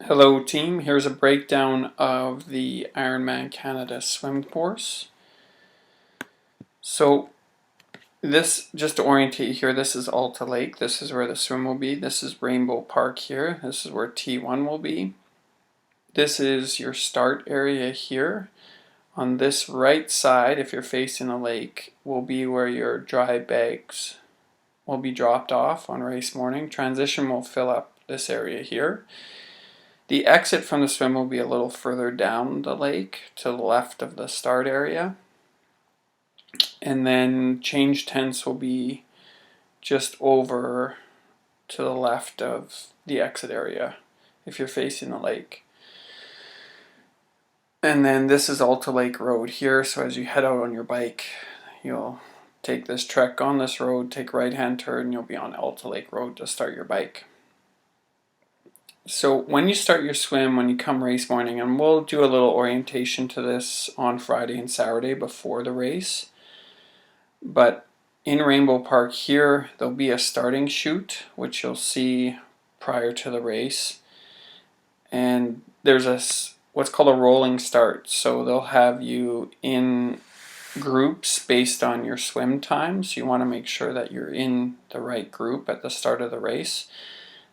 Hello team, here's a breakdown of the Ironman Canada swim course. So this, just to orientate you here, this is Alta Lake, this is where the swim will be, this is Rainbow Park here, this is where T1 will be. This is your start area here. On this right side, if you're facing a lake, will be where your dry bags will be dropped off on race morning. Transition will fill up this area here. The exit from the swim will be a little further down the lake to the left of the start area. And then change tents will be just over to the left of the exit area if you're facing the lake. And then this is Alta Lake Road here, so as you head out on your bike, you'll take this trek on this road, take a right-hand turn, and you'll be on Alta Lake Road to start your bike. So when you start your swim, when you come race morning, and we'll do a little orientation to this on Friday and Saturday before the race, but in Rainbow Park here, there'll be a starting chute, which you'll see prior to the race, and there's what's called a rolling start, so they'll have you in groups based on your swim time, so you want to make sure that you're in the right group at the start of the race.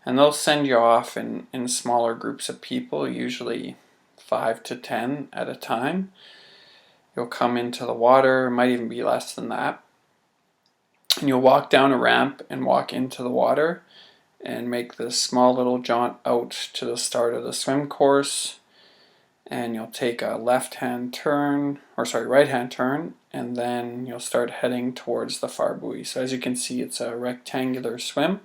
And they'll send you off in smaller groups of people, usually 5 to 10 at a time. You'll come into the water, it might even be less than that. And you'll walk down a ramp and walk into the water and make this small little jaunt out to the start of the swim course. And you'll take a right-hand turn, and then you'll start heading towards the far buoy. So as you can see, it's a rectangular swim.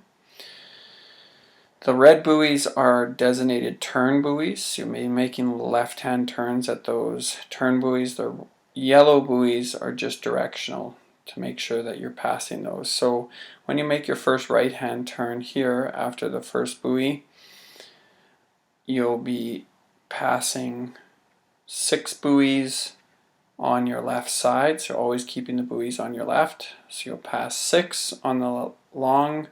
The red buoys are designated turn buoys, so you may be making left-hand turns at those turn buoys. The yellow buoys are just directional to make sure that you're passing those. So when you make your first right-hand turn here after the first buoy, you'll be passing 6 buoys on your left side, so always keeping the buoys on your left. So you'll pass 6 on the long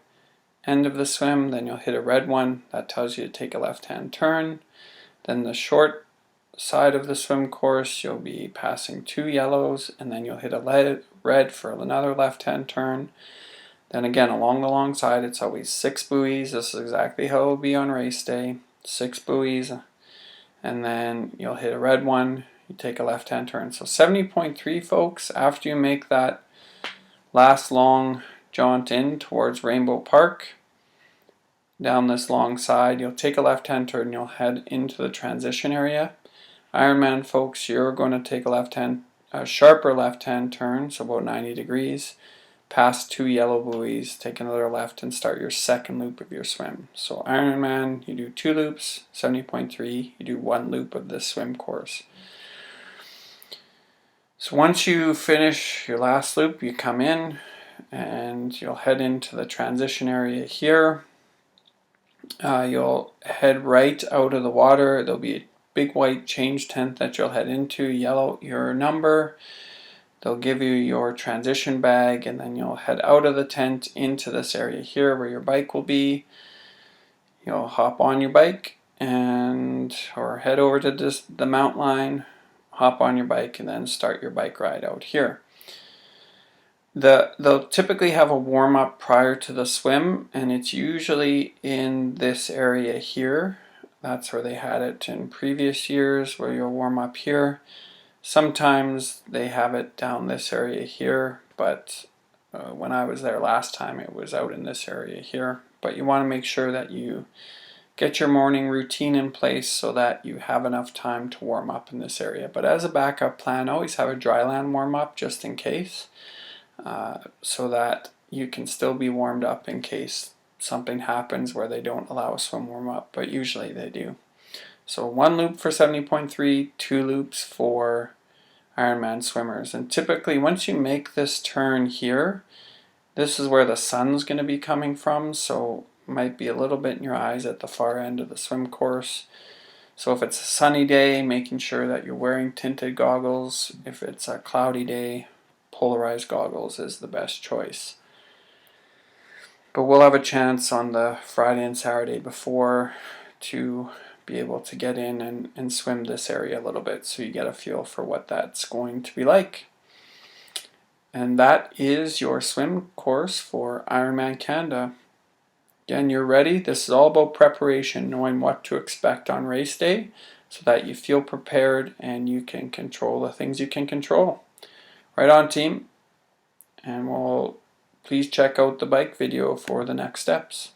end of the swim, then you'll hit a red one that tells you to take a left-hand turn. Then the short side of the swim course, you'll be passing 2 yellows, and then you'll hit a red for another left-hand turn. Then again, along the long side, it's always 6 buoys. This is exactly how it will be on race day. 6 buoys, and then you'll hit a red one, you take a left-hand turn. So 70.3, folks, after you make that last long jaunt in towards Rainbow Park, down this long side, you'll take a left-hand turn and you'll head into the transition area. Ironman folks, you're going to take a sharper left-hand turn, so about 90 degrees, past 2 yellow buoys, take another left and start your second loop of your swim. So Ironman, you do 2 loops, 70.3, you do 1 loop of this swim course. So once you finish your last loop, you come in and you'll head into the transition area here. You'll head right out of the water. There'll be a big white change tent that you'll head into, yellow your number. They'll give you your transition bag, and then you'll head out of the tent into this area here where your bike will be. You'll hop on your bike or head over to the mount line, hop on your bike, and then start your bike ride out here. They'll typically have a warm-up prior to the swim, and it's usually in this area here. That's where they had it in previous years, where you'll warm up here. Sometimes they have it down this area here, but when I was there last time, it was out in this area here. But you want to make sure that you get your morning routine in place so that you have enough time to warm up in this area. But as a backup plan, always have a dry land warm-up just in case. So that you can still be warmed up in case something happens where they don't allow a swim warm up, but usually they do. So 1 loop for 70.3, 2 loops for Ironman swimmers. And typically once you make this turn here, this is where the sun's going to be coming from, so it might be a little bit in your eyes at the far end of the swim course. So if it's a sunny day, making sure that you're wearing tinted goggles. If it's a cloudy day, polarized goggles is the best choice. But we'll have a chance on the Friday and Saturday before to be able to get in and swim this area a little bit so you get a feel for what that's going to be like. And that is your swim course for Ironman Canada. Again, you're ready. This is all about preparation, knowing what to expect on race day so that you feel prepared and you can control the things you can control. Right on, team. And please check out the bike video for the next steps.